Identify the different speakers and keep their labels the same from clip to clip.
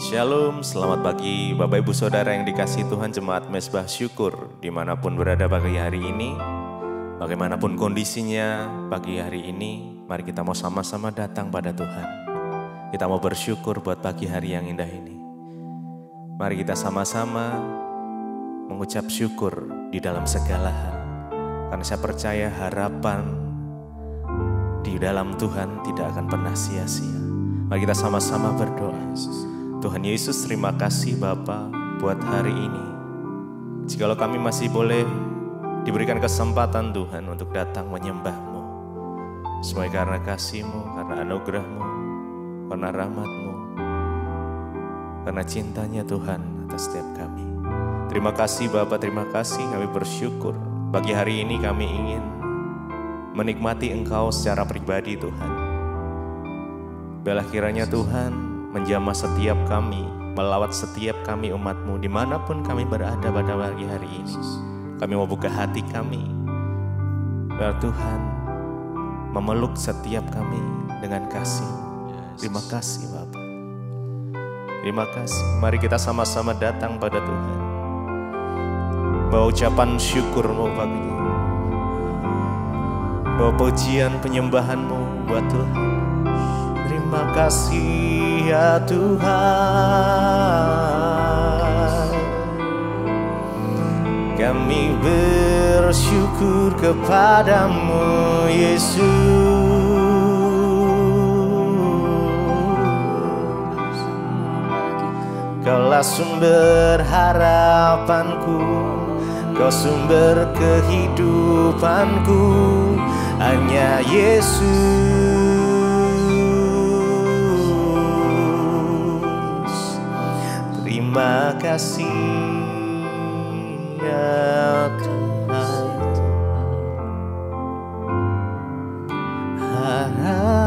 Speaker 1: Shalom, selamat pagi Bapak Ibu Saudara yang dikasihi Tuhan, Jemaat Mezbah Syukur dimanapun berada pagi hari ini. Bagaimanapun kondisinya pagi hari ini, mari kita mau sama-sama datang pada Tuhan. Kita mau bersyukur buat pagi hari yang indah ini. Mari kita sama-sama mengucap syukur di dalam segala hal. Karena saya percaya harapan di dalam Tuhan tidak akan pernah sia-sia. Mari kita sama-sama berdoa. Tuhan Yesus, terima kasih Bapa buat hari ini. Jikalau kami masih boleh diberikan kesempatan Tuhan untuk datang menyembah-Mu. Semua karena kasih-Mu, karena anugerah-Mu, karena rahmat-Mu, karena cintanya Tuhan atas setiap kami. Terima kasih Bapa, terima kasih, kami bersyukur. Pagi hari ini kami ingin menikmati Engkau secara pribadi Tuhan. Biarlah kiranya Tuhan menjamah setiap kami, melawat setiap kami umat-Mu dimanapun kami berada pada pagi hari ini. Kami mau buka hati kami, biar Tuhan memeluk setiap kami dengan kasih. Terima kasih Bapa. Terima kasih. Mari kita sama-sama datang pada Tuhan, bawa ucapan syukur-Mu pagi ini, bawa pujian penyembahan-Mu buat Tuhan. Terima kasih ya Tuhan, kami bersyukur kepadamu Yesus. Kaulah sumber harapanku, Kau sumber kehidupanku, hanya Yesus. Terima kasih ya Tuhan, harapanku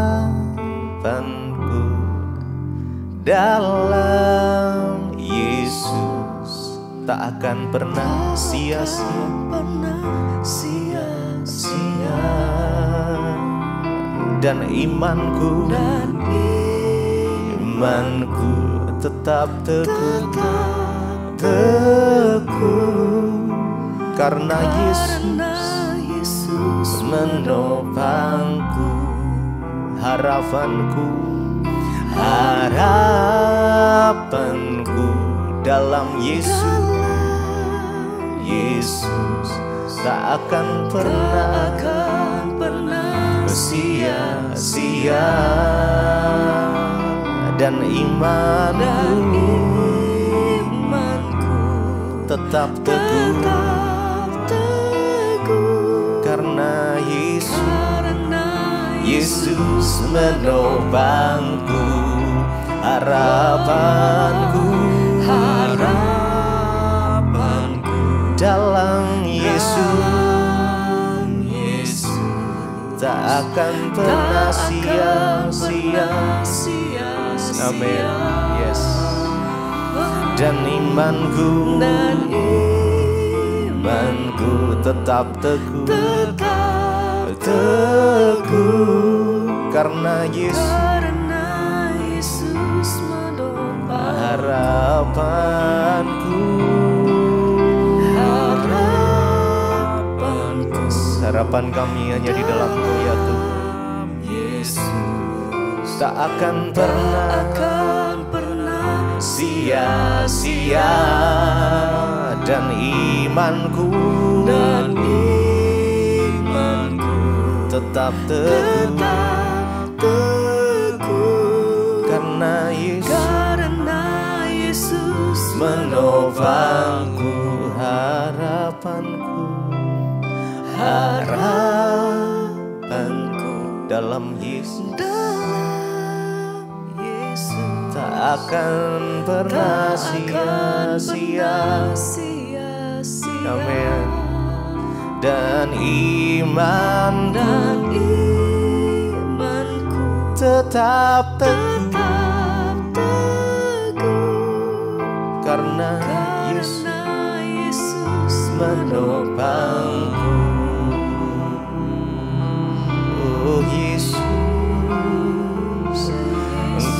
Speaker 1: dalam Yesus tak akan pernah sia-sia, dan imanku tetap teguh, karena Yesus menopangku. Harapanku dalam Yesus tak akan pernah sia-sia, dan imanku tetap teguh, karena Yesus menopangku. Harapanku dalam Yesus tak akan pernah sia-sia. Amin. Yes. Dan imanku tetap teguh, karena Yesus harapanku. Harapan kami hanya di dalam-Mu ya Tuhan. Tak akan pernah sia-sia, dan imanku tetap teguh, karena Yesus menopangku. Harapanku dalam Yesus tak akan pernah sia-sia. Amin. Dan imanku tetap teguh, karena Yesus menopangku. Oh Yesus,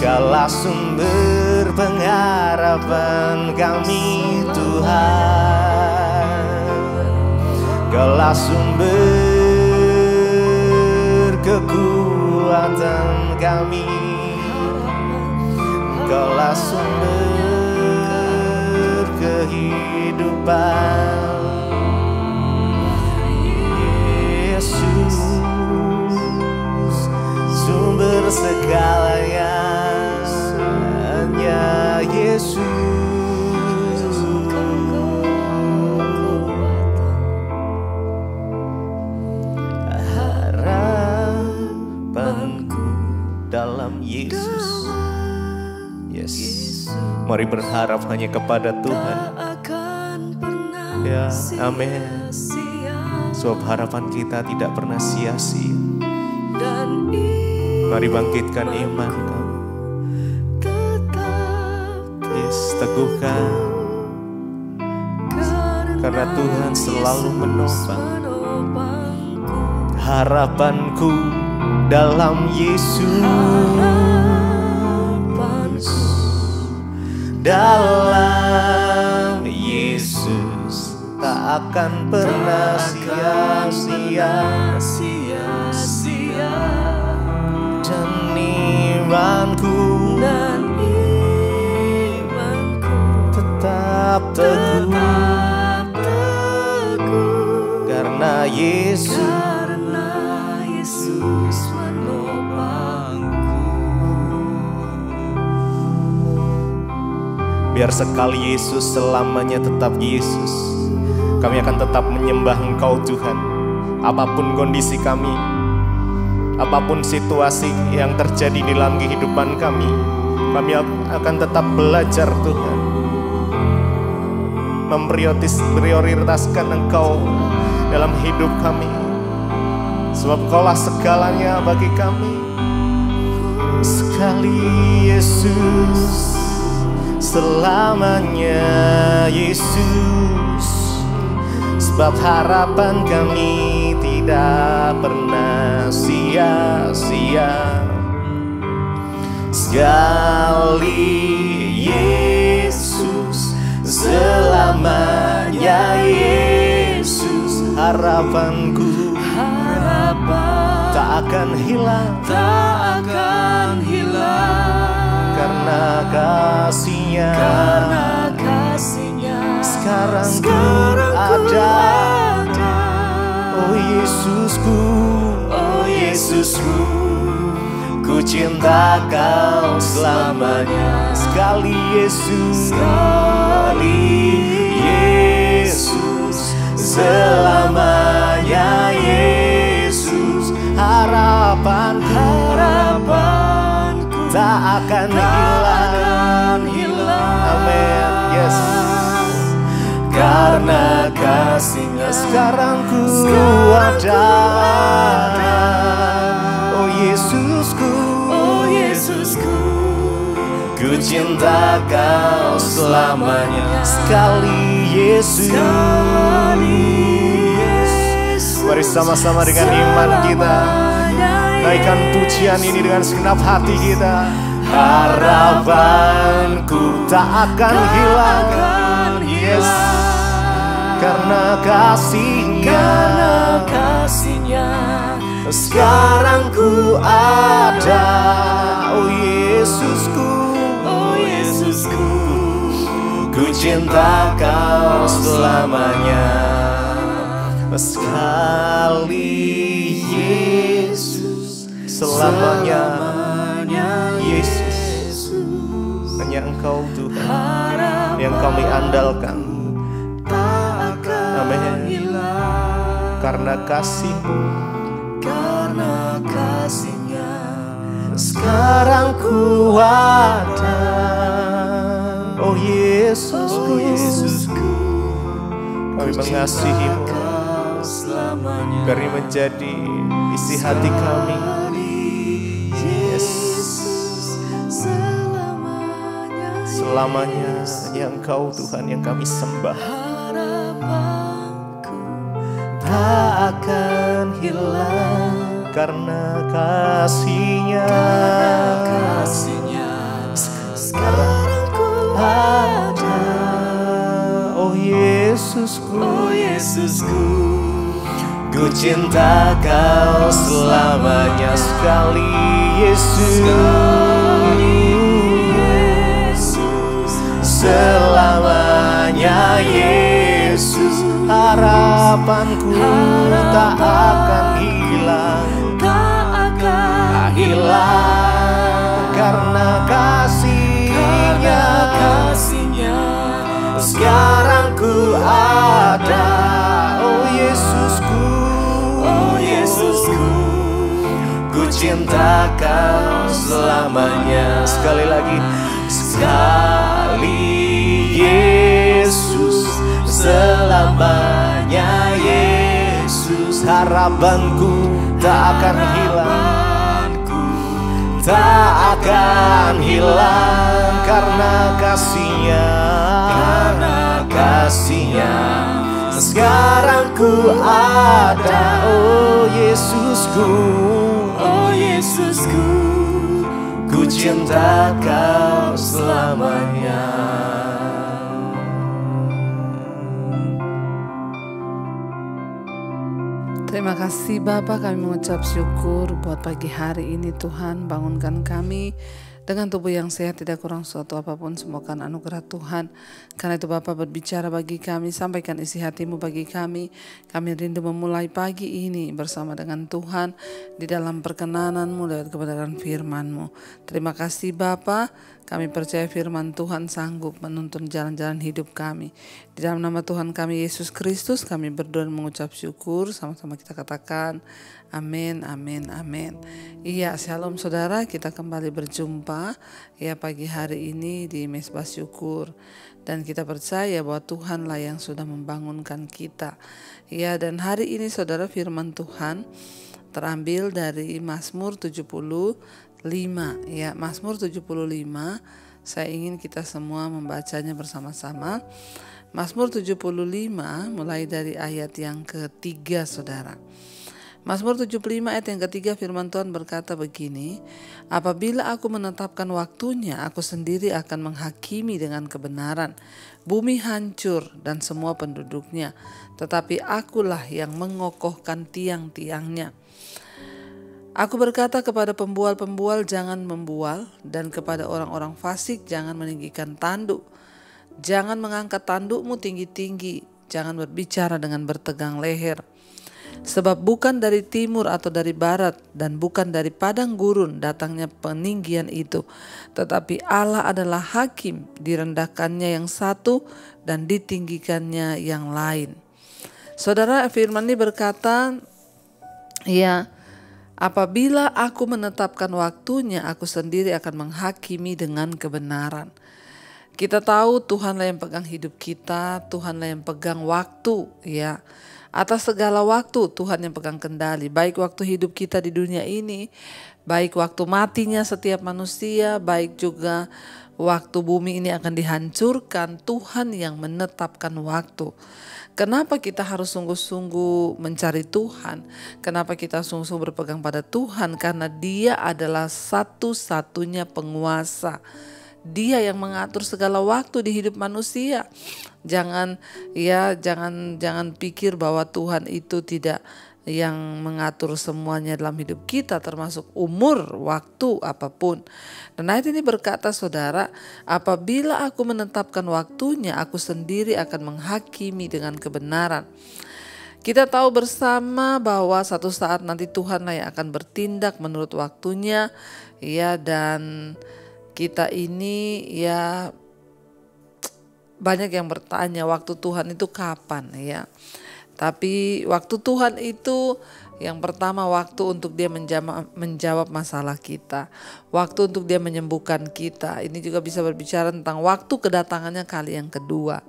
Speaker 1: Engkaulah sumber pengharapan kami Tuhan. Kaulah sumber kekuatan kami, Kaulah sumber kehidupan. Yesus, sumber segalanya, hanya Yesus. Harapanku dalam Yesus. Yes. Mari berharap hanya kepada Tuhan. Ya, amin. Sebab harapan kita tidak pernah sia-sia. Mari bangkitkan iman kamu. Yes, teguhkan. Karena Tuhan selalu menopang. Harapanku dalam Yesus. Dalam Yesus tak akan pernah sia-sia. Dan imanku tetap teguh, karena Yesus menopangku. Biar sekali Yesus, selamanya tetap Yesus. Kami akan tetap menyembah Engkau Tuhan. Apapun kondisi kami, apapun situasi yang terjadi di dalam kehidupan kami akan tetap belajar Tuhan, memprioritaskan Engkau dalam hidup kami. Sebab Kaulah segalanya bagi kami. Sekali Yesus, selamanya Yesus. Sebab harapan kami tidak pernah sia-sia. Sekali Yesus, selamanya Yesus. Harapanku tak akan hilang, karena kasih-Nya, sekarang ku ada. Oh Yesusku, ku cinta Kau selamanya. Sekali Yesus, selamanya Yesus. Harapanku tak akan hilang. Amin. Yes. Karena kasih-Nya sekarang ku ada. Oh Yesusku, ku cinta Kau selamanya. Sekali Yesus. Mari sama-sama dengan iman kita naikkan pujian ini dengan segenap hati kita. Harapanku tak akan hilang. Yes. Karena kasih-Nya, sekarang ku ada. Oh Yesusku, ku cinta Kau selamanya. Sekali Yesus, selamanya Yesus. Hanya Engkau Tuhan yang kami andalkan. Amin. Karena kasih-Nya, sekarang ku ada. Oh Yesusku, kami mengasihi-Mu. Biar menjadi isi hati kami. Yes. Selamanya yang Engkau Tuhan yang kami sembah. Harapanku tak akan hilang. Karena kasih-Nya, sekarang ada. Oh Yesusku,
Speaker 2: Oh Yesusku,
Speaker 1: ku cinta Kau selamanya sekali Yesus. Selamanya Yesus, harapanku tak akan hilang, tak hilang karena kasih-Nya. Sekarang ku ada, oh Yesusku,
Speaker 2: oh Yesusku,
Speaker 1: ku cinta Kau selamanya. Sekali lagi, sekali Yesus, selamanya Yesus, harapanku tak akan hilang, tak akan hilang karena kasih-Nya, kasih-Nya. Sekarang ku ada, oh Yesusku,
Speaker 2: oh Yesusku,
Speaker 1: ku cinta Kau selamanya.
Speaker 3: Terima kasih Bapa, kami mengucap syukur buat pagi hari ini Tuhan. Bangunkan kami dengan tubuh yang sehat, tidak kurang suatu apapun, semoga anugerah Tuhan. Karena itu Bapa berbicara bagi kami, sampaikan isi hati-Mu bagi kami. Kami rindu memulai pagi ini bersama dengan Tuhan di dalam perkenanan-Mu lewat kebenaran firman-Mu. Terima kasih Bapa, kami percaya firman Tuhan sanggup menuntun jalan-jalan hidup kami. Di dalam nama Tuhan kami Yesus Kristus kami berdoa dan mengucap syukur. Sama-sama kita katakan amin, amin, amin. Iya, shalom saudara, kita kembali berjumpa ya pagi hari ini di Mesbah Syukur. Dan kita percaya bahwa Tuhanlah yang sudah membangunkan kita. Ya, dan hari ini saudara firman Tuhan terambil dari Mazmur 75. Ya, Mazmur 75. Saya ingin kita semua membacanya bersama-sama. Mazmur 75 mulai dari ayat yang ketiga saudara. Mazmur 75 ayat yang ketiga firman Tuhan berkata begini, apabila aku menetapkan waktunya, aku sendiri akan menghakimi dengan kebenaran. Bumi hancur dan semua penduduknya, tetapi akulah yang mengokohkan tiang-tiangnya. Aku berkata kepada pembual-pembual jangan membual, dan kepada orang-orang fasik jangan meninggikan tanduk. Jangan mengangkat tandukmu tinggi-tinggi, jangan berbicara dengan bertegang leher. Sebab bukan dari timur atau dari barat dan bukan dari padang gurun datangnya peninggian itu, tetapi Allah adalah hakim, direndahkannya yang satu dan ditinggikannya yang lain. Saudara, firman ini berkata, ya, apabila aku menetapkan waktunya, aku sendiri akan menghakimi dengan kebenaran. Kita tahu Tuhanlah yang pegang hidup kita, Tuhanlah yang pegang waktu, ya. Atas segala waktu Tuhan yang pegang kendali, baik waktu hidup kita di dunia ini, baik waktu matinya setiap manusia, baik juga waktu bumi ini akan dihancurkan, Tuhan yang menetapkan waktu. Kenapa kita harus sungguh-sungguh mencari Tuhan? Kenapa kita sungguh-sungguh berpegang pada Tuhan? Karena Dia adalah satu-satunya penguasa. Dia yang mengatur segala waktu di hidup manusia. Jangan pikir bahwa Tuhan itu tidak yang mengatur semuanya dalam hidup kita, termasuk umur, waktu, apapun. Dan ayat ini berkata saudara, apabila aku menetapkan waktunya, aku sendiri akan menghakimi dengan kebenaran. Kita tahu bersama bahwa satu saat nanti Tuhanlah yang akan bertindak menurut waktunya, ya, dan kita ini ya banyak yang bertanya waktu Tuhan itu kapan, ya. Tapi waktu Tuhan itu yang pertama waktu untuk Dia menjawab masalah kita. Waktu untuk Dia menyembuhkan kita. Ini juga bisa berbicara tentang waktu kedatangannya kali yang kedua.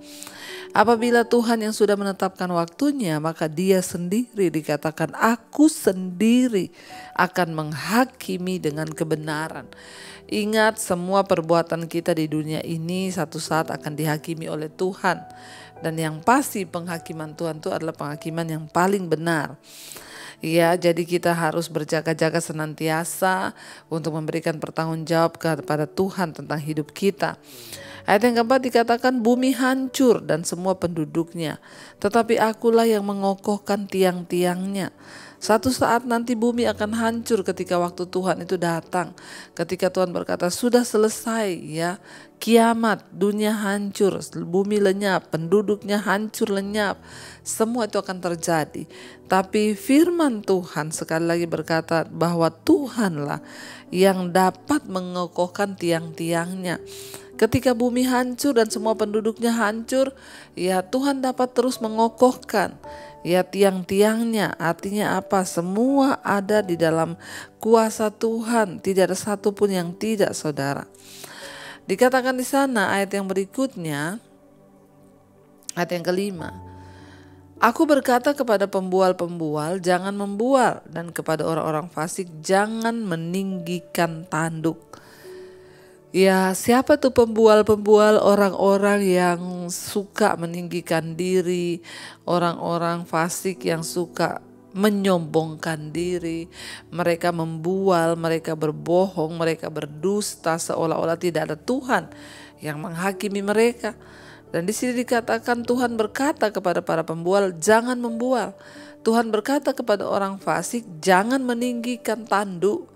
Speaker 3: Apabila Tuhan yang sudah menetapkan waktunya, maka Dia sendiri dikatakan aku sendiri akan menghakimi dengan kebenaran. Ingat, semua perbuatan kita di dunia ini satu saat akan dihakimi oleh Tuhan. Dan yang pasti penghakiman Tuhan itu adalah penghakiman yang paling benar. Ya, jadi kita harus berjaga-jaga senantiasa untuk memberikan pertanggungjawab kepada Tuhan tentang hidup kita. Ayat yang keempat dikatakan bumi hancur dan semua penduduknya, tetapi akulah yang mengokohkan tiang-tiangnya. Satu saat nanti bumi akan hancur ketika waktu Tuhan itu datang. Ketika Tuhan berkata sudah selesai ya, kiamat, dunia hancur, bumi lenyap, penduduknya hancur lenyap. Semua itu akan terjadi. Tapi firman Tuhan sekali lagi berkata bahwa Tuhanlah yang dapat mengokohkan tiang-tiangnya. Ketika bumi hancur dan semua penduduknya hancur, ya Tuhan dapat terus mengokohkan ya tiang-tiangnya. Artinya apa? Semua ada di dalam kuasa Tuhan. Tidak ada satupun yang tidak, saudara. Dikatakan di sana ayat yang berikutnya, ayat yang kelima. Aku berkata kepada pembual-pembual, jangan membual, dan kepada orang-orang fasik, jangan meninggikan tanduk. Ya, siapa tuh pembual-pembual? Orang-orang yang suka meninggikan diri, orang-orang fasik yang suka menyombongkan diri. Mereka membual, mereka berbohong, mereka berdusta seolah-olah tidak ada Tuhan yang menghakimi mereka. Dan di sini dikatakan Tuhan berkata kepada para pembual, jangan membual. Tuhan berkata kepada orang fasik, jangan meninggikan tanduk.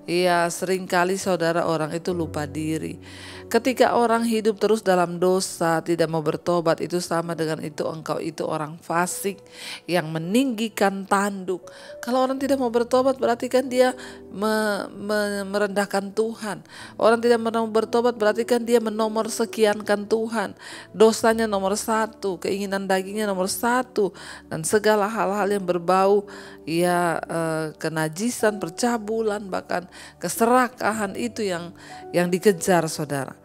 Speaker 3: Ya, seringkali saudara orang itu lupa diri. Ketika orang hidup terus dalam dosa, tidak mau bertobat, itu sama dengan itu engkau itu orang fasik yang meninggikan tanduk. Kalau orang tidak mau bertobat berarti kan dia merendahkan Tuhan. Orang tidak mau bertobat berarti kan dia menomor sekiankan Tuhan. Dosanya nomor satu, keinginan dagingnya nomor satu, dan segala hal-hal yang berbau ya kenajisan, percabulan, bahkan keserakahan itu yang dikejar, saudara.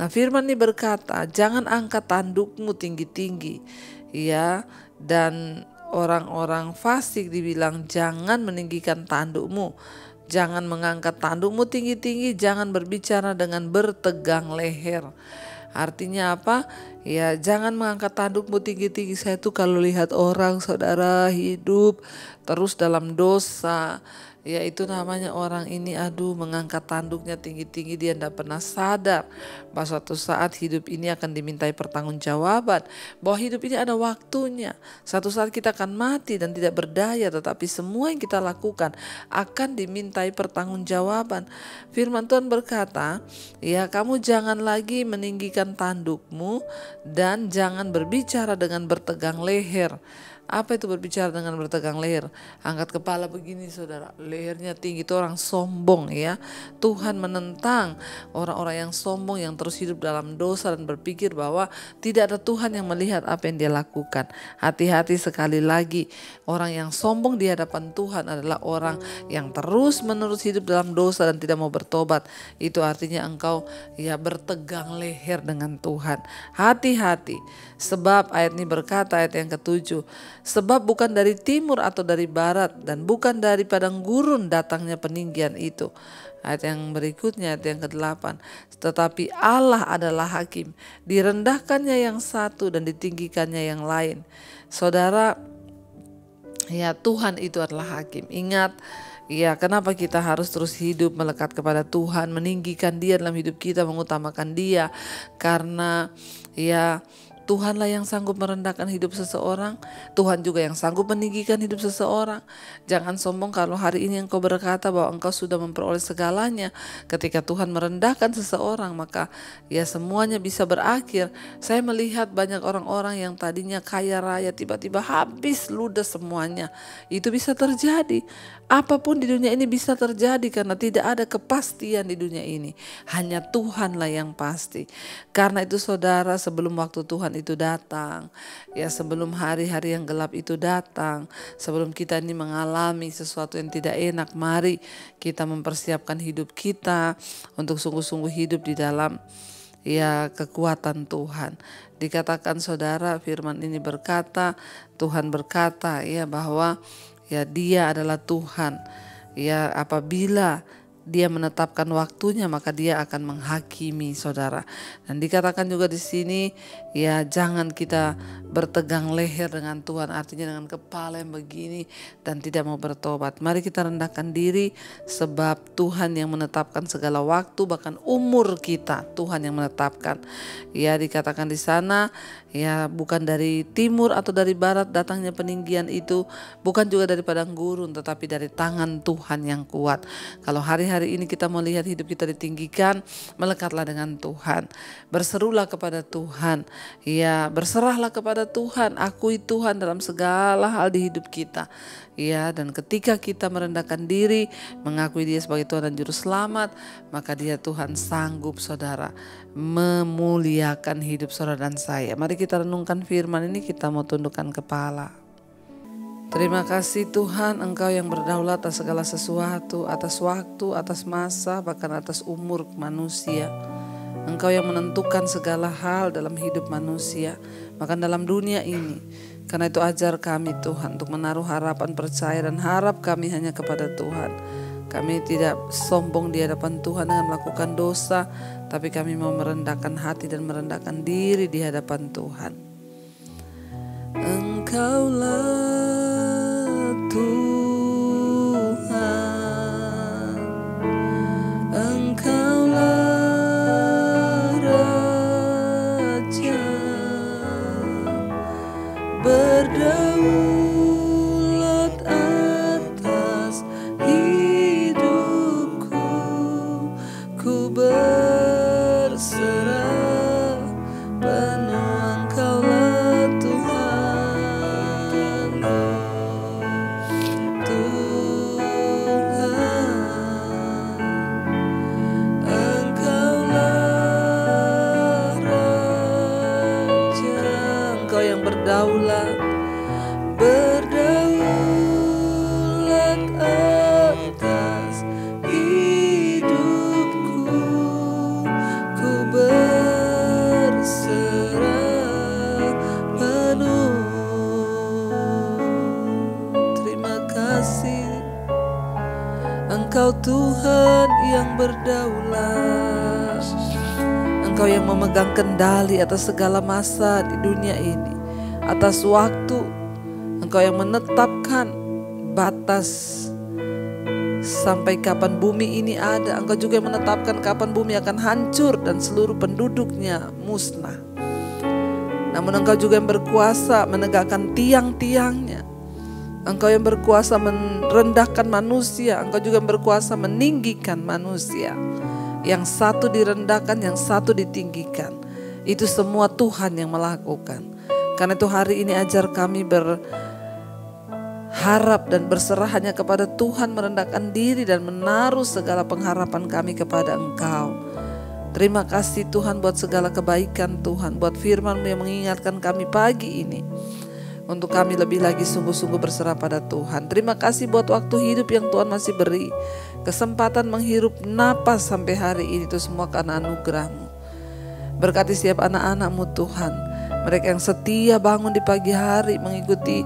Speaker 3: Nah, firman ini berkata, jangan angkat tandukmu tinggi-tinggi, ya, dan orang-orang fasik dibilang jangan meninggikan tandukmu, jangan mengangkat tandukmu tinggi-tinggi, jangan berbicara dengan bertegang leher. Artinya apa? Ya, jangan mengangkat tandukmu tinggi-tinggi. Saya tuh kalau lihat orang, saudara, hidup terus dalam dosa, ya itu namanya orang ini mengangkat tanduknya tinggi-tinggi. Dia tidak pernah sadar bahwa suatu saat hidup ini akan dimintai pertanggungjawaban, bahwa hidup ini ada waktunya. Suatu saat kita akan mati dan tidak berdaya, tetapi semua yang kita lakukan akan dimintai pertanggungjawaban. Firman Tuhan berkata, ya kamu jangan lagi meninggikan tandukmu dan jangan berbicara dengan bertegang leher. Apa itu berbicara dengan bertegang leher? Angkat kepala begini, saudara, lehernya tinggi, itu orang sombong ya. Tuhan menentang orang-orang yang sombong, yang terus hidup dalam dosa dan berpikir bahwa tidak ada Tuhan yang melihat apa yang dia lakukan. Hati-hati sekali lagi, orang yang sombong di hadapan Tuhan adalah orang yang terus menerus hidup dalam dosa dan tidak mau bertobat. Itu artinya engkau ya bertegang leher dengan Tuhan. Hati-hati, sebab ayat ini berkata, ayat yang ke-7, sebab bukan dari timur atau dari barat dan bukan dari padang gurun datangnya peninggian itu. Ayat yang berikutnya, ayat yang ke-8, tetapi Allah adalah hakim, direndahkannya yang satu dan ditinggikannya yang lain. Saudara, ya Tuhan itu adalah hakim. Ingat, ya kenapa kita harus terus hidup melekat kepada Tuhan, meninggikan Dia dalam hidup kita, mengutamakan Dia, karena ya Tuhanlah yang sanggup merendahkan hidup seseorang. Tuhan juga yang sanggup meninggikan hidup seseorang. Jangan sombong kalau hari ini engkau berkata bahwa engkau sudah memperoleh segalanya. Ketika Tuhan merendahkan seseorang, maka ya semuanya bisa berakhir. Saya melihat banyak orang-orang yang tadinya kaya raya tiba-tiba habis ludes semuanya. Itu bisa terjadi. Apapun di dunia ini bisa terjadi karena tidak ada kepastian di dunia ini. Hanya Tuhanlah yang pasti. Karena itu saudara, sebelum waktu Tuhan itu datang, ya sebelum hari-hari yang gelap itu datang, sebelum kita ini mengalami sesuatu yang tidak enak, mari kita mempersiapkan hidup kita untuk sungguh-sungguh hidup di dalam ya kekuatan Tuhan. Dikatakan saudara, firman ini berkata, Tuhan berkata ya bahwa ya Dia adalah Tuhan. Ya apabila Dia menetapkan waktunya, maka Dia akan menghakimi saudara. Dan dikatakan juga di sini, ya jangan kita bertegang leher dengan Tuhan, artinya dengan kepala yang begini dan tidak mau bertobat. Mari kita rendahkan diri, sebab Tuhan yang menetapkan segala waktu, bahkan umur kita Tuhan yang menetapkan. Ya dikatakan di sana, ya bukan dari timur atau dari barat datangnya peninggian itu, bukan juga dari padang gurun, tetapi dari tangan Tuhan yang kuat. Kalau hari-hari ini kita melihat hidup kita ditinggikan, melekatlah dengan Tuhan. Berserulah kepada Tuhan, ya berserahlah kepada Tuhan, akui Tuhan dalam segala hal di hidup kita. Ya, dan ketika kita merendahkan diri, mengakui Dia sebagai Tuhan dan Juru Selamat, maka Dia Tuhan sanggup saudara memuliakan hidup saudara dan saya. Mari kita renungkan firman ini, kita mau tundukkan kepala. Terima kasih Tuhan, Engkau yang berdaulat atas segala sesuatu, atas waktu, atas masa, bahkan atas umur manusia. Engkau yang menentukan segala hal dalam hidup manusia, bahkan dalam dunia ini. Karena itu ajar kami Tuhan untuk menaruh harapan, percaya dan harap kami hanya kepada Tuhan. Kami tidak sombong di hadapan Tuhan dengan melakukan dosa, tapi kami mau merendahkan hati dan merendahkan diri di hadapan Tuhan. Engkaulah Tuhan, Engkaulah Raja, berdaulat atas hidupku, ku berserah penuh. Engkaulah Tuhan, Tuhan, Engkaulah Raja, Engkau yang berdaulat, berdaulat atas hidupku, ku berserah penuh. Terima kasih, Engkau Tuhan yang berdaulat, Engkau yang memegang kendali atas segala masa di dunia ini, atas waktu. Engkau yang menetapkan batas sampai kapan bumi ini ada. Engkau juga yang menetapkan kapan bumi akan hancur dan seluruh penduduknya musnah. Namun Engkau juga yang berkuasa menegakkan tiang-tiangnya. Engkau yang berkuasa merendahkan manusia. Engkau juga yang berkuasa meninggikan manusia. Yang satu direndahkan, yang satu ditinggikan. Itu semua Tuhan yang melakukan. Karena itu hari ini ajar kami berharap dan berserah hanya kepada Tuhan, merendahkan diri dan menaruh segala pengharapan kami kepada Engkau. Terima kasih Tuhan buat segala kebaikan Tuhan, buat firman-Mu yang mengingatkan kami pagi ini, untuk kami lebih lagi sungguh-sungguh berserah pada Tuhan. Terima kasih buat waktu hidup yang Tuhan masih beri, kesempatan menghirup napas sampai hari ini, itu semua karena anugerah-Mu. Berkati setiap anak-anak-Mu Tuhan, mereka yang setia bangun di pagi hari mengikuti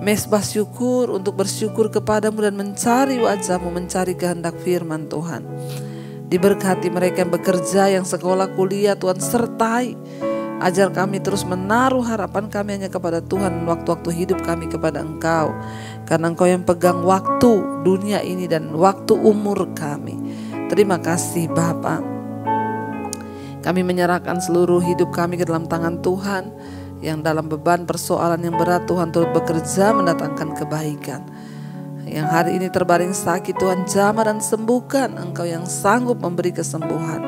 Speaker 3: mesbah syukur untuk bersyukur kepadamu dan mencari wajah-Mu, mencari kehendak firman Tuhan. Diberkati mereka yang bekerja, yang sekolah kuliah, Tuhan sertai. Ajar kami terus menaruh harapan kami hanya kepada Tuhan, waktu-waktu hidup kami kepada Engkau. Karena Engkau yang pegang waktu dunia ini dan waktu umur kami. Terima kasih Bapa. Kami menyerahkan seluruh hidup kami ke dalam tangan Tuhan. Yang dalam beban persoalan yang berat, Tuhan turut bekerja mendatangkan kebaikan. Yang hari ini terbaring sakit, Tuhan jamah dan sembuhkan. Engkau yang sanggup memberi kesembuhan.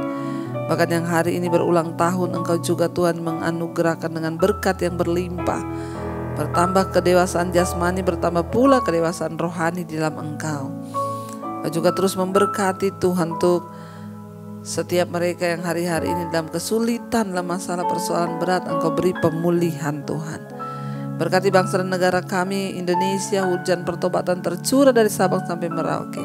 Speaker 3: Bahkan yang hari ini berulang tahun, Engkau juga Tuhan menganugerahkan dengan berkat yang berlimpah. Bertambah kedewasaan jasmani, bertambah pula kedewasaan rohani di dalam Engkau. Engkau juga terus memberkati Tuhan untuk setiap mereka yang hari-hari ini dalam kesulitan, dalam masalah persoalan berat, Engkau beri pemulihan Tuhan. Berkati bangsa dan negara kami Indonesia, hujan pertobatan tercurah dari Sabang sampai Merauke.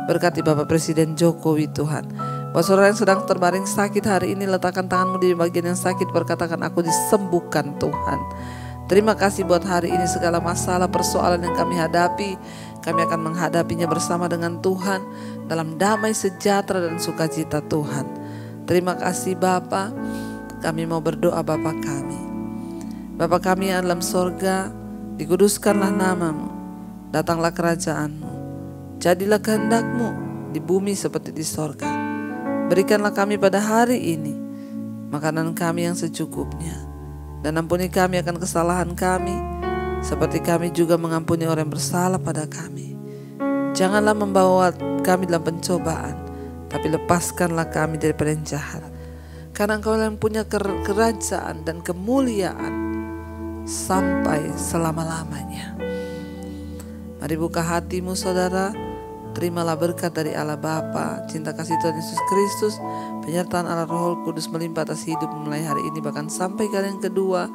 Speaker 3: Berkati Bapak Presiden Jokowi Tuhan. Buat saudara yang sedang terbaring sakit hari ini, letakkan tanganmu di bagian yang sakit, berkatakan aku disembuhkan Tuhan. Terima kasih buat hari ini, segala masalah persoalan yang kami hadapi, kami akan menghadapinya bersama dengan Tuhan. dalam damai sejahtera dan sukacita Tuhan. Terima kasih Bapa. Kami mau berdoa Bapa kami. Bapa kami yang dalam sorga, dikuduskanlah namamu, datanglah kerajaanmu, jadilah kehendak-Mu di bumi seperti di sorga. Berikanlah kami pada hari ini makanan kami yang secukupnya, dan ampuni kami akan kesalahan kami, seperti kami juga mengampuni orang yang bersalah pada kami. Janganlah membawa kami dalam pencobaan, tapi lepaskanlah kami daripada yang jahat. Karena Engkau yang punya kerajaan dan kemuliaan sampai selama-lamanya. Mari buka hatimu saudara, terimalah berkat dari Allah Bapa, cinta kasih Tuhan Yesus Kristus, penyertaan Allah Roh Kudus melimpah atas hidup mulai hari ini bahkan sampai kali yang kedua.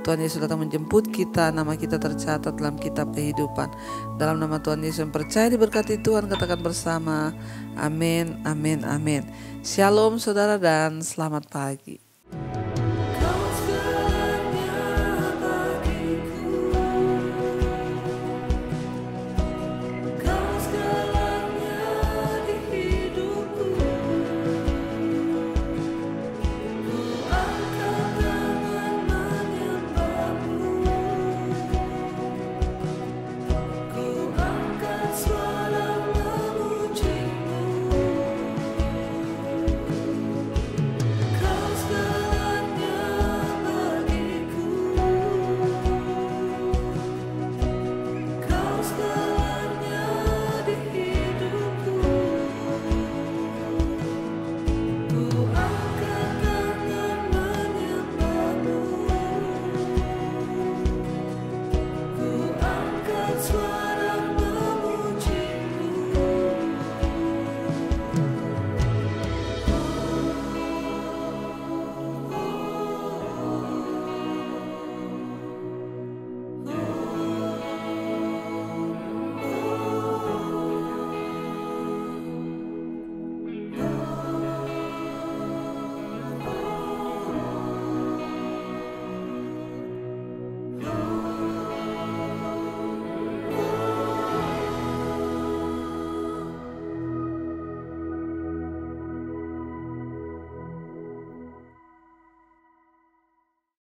Speaker 3: Tuhan Yesus datang menjemput kita, nama kita tercatat dalam kitab kehidupan. Dalam nama Tuhan Yesus yang percaya diberkati Tuhan, katakan bersama, amin, amin, amin. Shalom saudara dan selamat pagi.